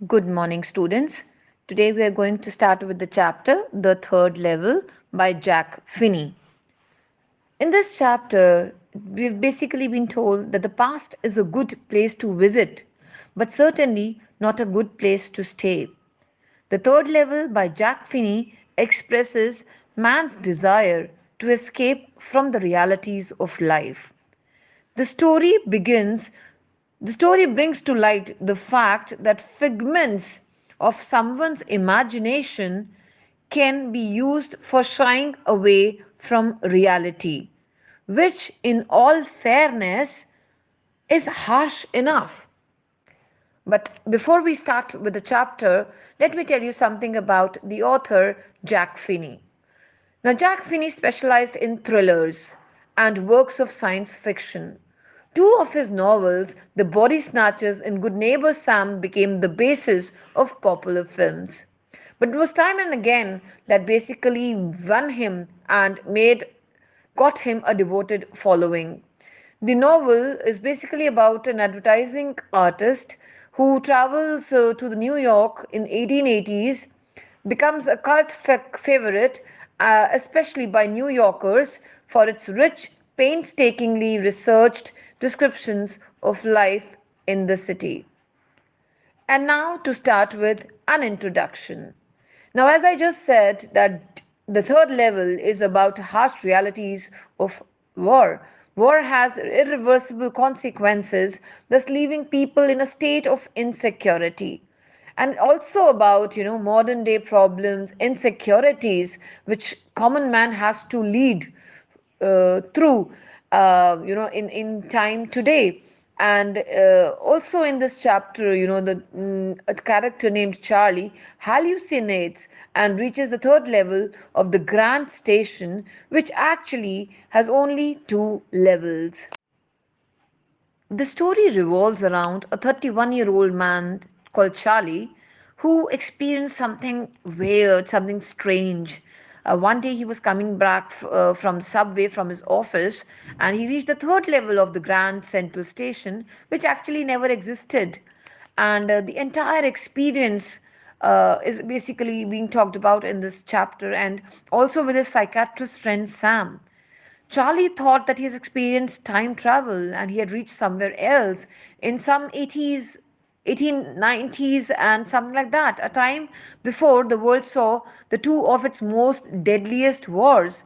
Good morning, students. Today we are going to start with the chapter The Third Level by Jack Finney. In this chapter, we've basically been told that the past is a good place to visit, but certainly not a good place to stay. The Third Level by Jack Finney expresses man's desire to escape from the realities of life. The story begins, the story brings to light the fact that figments of someone's imagination can be used for shying away from reality, which, in all fairness, is harsh enough. But before we start with the chapter, let me tell you something about the author Jack Finney. Now, Jack Finney specialized in thrillers and works of science fiction. Two of his novels, The Body Snatchers and Good Neighbor Sam, became the basis of popular films. But it was time and again that basically won him and got him a devoted following. The novel is basically about an advertising artist who travels to the New York in 1880s, becomes a cult favorite, especially by New Yorkers, for its rich, painstakingly researched descriptions of life in the city. And now to start with an introduction. Now, as I just said, that the third level is about harsh realities of war. War has irreversible consequences, thus leaving people in a state of insecurity. And also about, modern day problems, insecurities, which common man has to lead through in time today. And also in this chapter, a character named Charlie hallucinates and reaches the third level of the Grand Station, which actually has only two levels. The story revolves around a 31-year-old man called Charlie who experienced something weird, something strange. One day he was coming back from subway from his office, and he reached the third level of the Grand Central Station, which actually never existed. And the entire experience is basically being talked about in this chapter, and also with his psychiatrist friend Sam. Charlie thought that he has experienced time travel and he had reached somewhere else in some 80s, 1890s, and something like that, a time before the world saw the two of its most deadliest wars.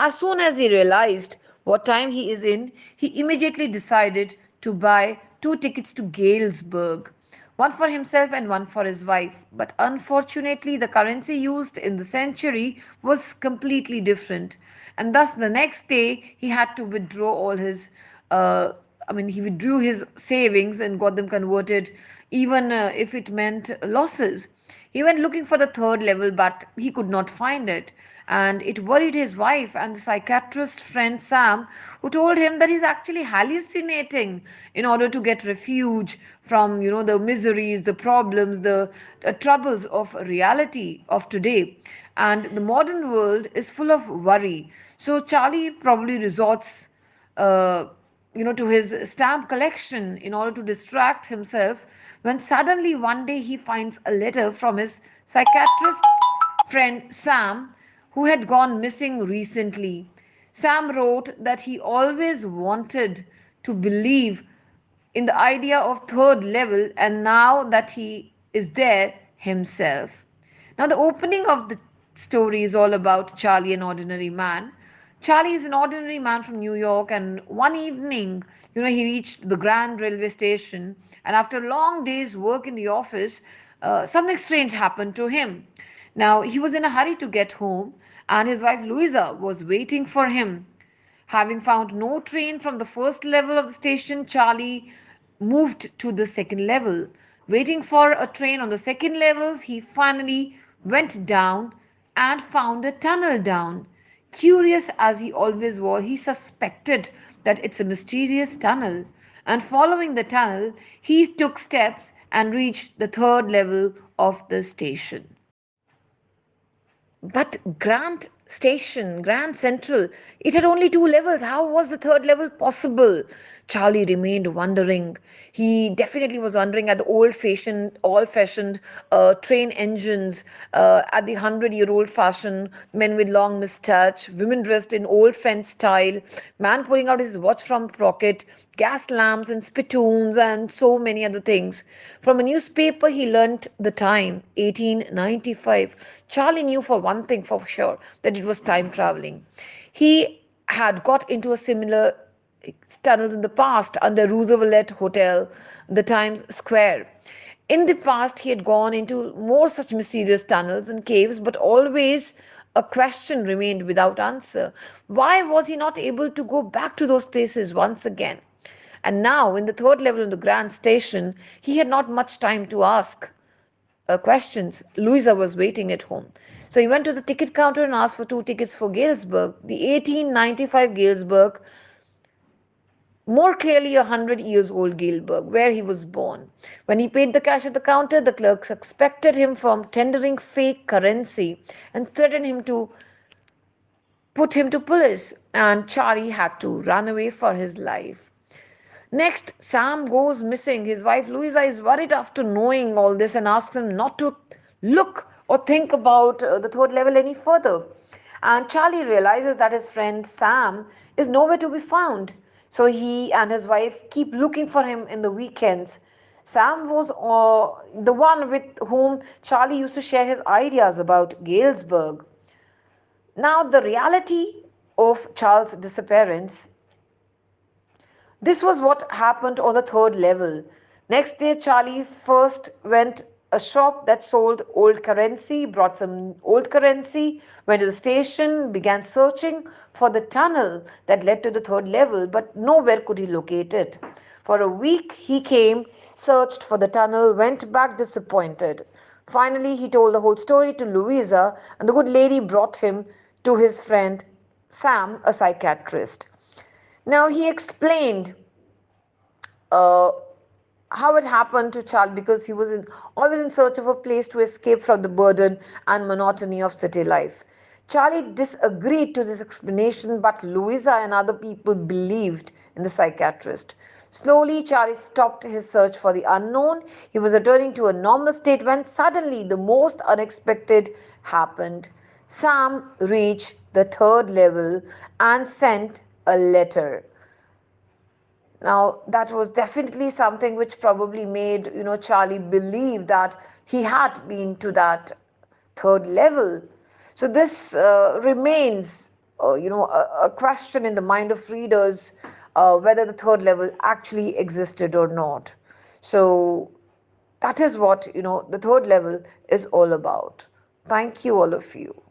As soon as he realized what time he is in, he immediately decided to buy two tickets to Galesburg, one for himself and one for his wife. But unfortunately, the currency used in the century was completely different. And thus, the next day, he had to withdraw all his, he withdrew his savings and got them converted, even if it meant losses. He went looking for the third level, but he could not find it. And it worried his wife and the psychiatrist friend Sam, who told him that he's actually hallucinating in order to get refuge from, the miseries, the problems, the troubles of reality of today. And the modern world is full of worry. So Charlie probably resorts to his stamp collection in order to distract himself when suddenly one day he finds a letter from his psychiatrist friend Sam, who had gone missing recently. Sam wrote that he always wanted to believe in the idea of third level, and now that he is there himself. Now, the opening of the story is all about Charlie, an ordinary man. Charlie is an ordinary man from New York, and one evening, he reached the Grand Railway Station, and after a long day's work in the office, something strange happened to him. Now, he was in a hurry to get home, and his wife Louisa was waiting for him. Having found no train from the first level of the station, Charlie moved to the second level. Waiting for a train on the second level, he finally went down and found a tunnel down. Curious as he always was, he suspected that it's a mysterious tunnel. And following the tunnel, he took steps and reached the third level of the station. But Grant Station, Grand Central. It had only two levels. How was the third level possible? Charlie remained wondering. He definitely was wondering at the all-fashioned train engines, at the 100-year-old fashion, men with long moustache, women dressed in old French style, man pulling out his watch from pocket, gas lamps and spittoons, and so many other things. From a newspaper, he learnt the time, 1895. Charlie knew for one thing for sure that it was time traveling. He had got into a similar tunnels in the past under Roosevelt Hotel, the Times Square. In the past, he had gone into more such mysterious tunnels and caves, but always a question remained without answer. Why was he not able to go back to those places once again? And now, in the third level of the Grand Station, he had not much time to ask questions. Louisa was waiting at home. So he went to the ticket counter and asked for two tickets for Galesburg. The 1895 Galesburg, more clearly 100 years old Galesburg, where he was born. When he paid the cash at the counter, the clerk suspected him from tendering fake currency and threatened him to put him to police, and Charlie had to run away for his life. Next, Sam goes missing. His wife Louisa is worried after knowing all this and asks him not to look or think about the third level any further. And Charlie realizes that his friend Sam is nowhere to be found. So he and his wife keep looking for him in the weekends. Sam was the one with whom Charlie used to share his ideas about Galesburg. Now, the reality of Charles' disappearance, this was what happened on the third level. Next day, Charlie first went a shop that sold old currency, brought some old currency, went to the station, began searching for the tunnel that led to the third level, but nowhere could he locate it. For a week, he came, searched for the tunnel, went back disappointed. Finally, he told the whole story to Louisa, and the good lady brought him to his friend Sam, a psychiatrist. Now, he explained uh, how it happened to Charles because he was always in search of a place to escape from the burden and monotony of city life. Charlie disagreed to this explanation, but Louisa and other people believed in the psychiatrist. Slowly, Charlie stopped his search for the unknown. He was returning to a normal state when suddenly the most unexpected happened. Sam reached the third level and sent a letter. Now, that was definitely something which probably made, Charlie believe that he had been to that third level. So this remains, a question in the mind of readers, whether the third level actually existed or not. So that is what, the third level is all about. Thank you, all of you.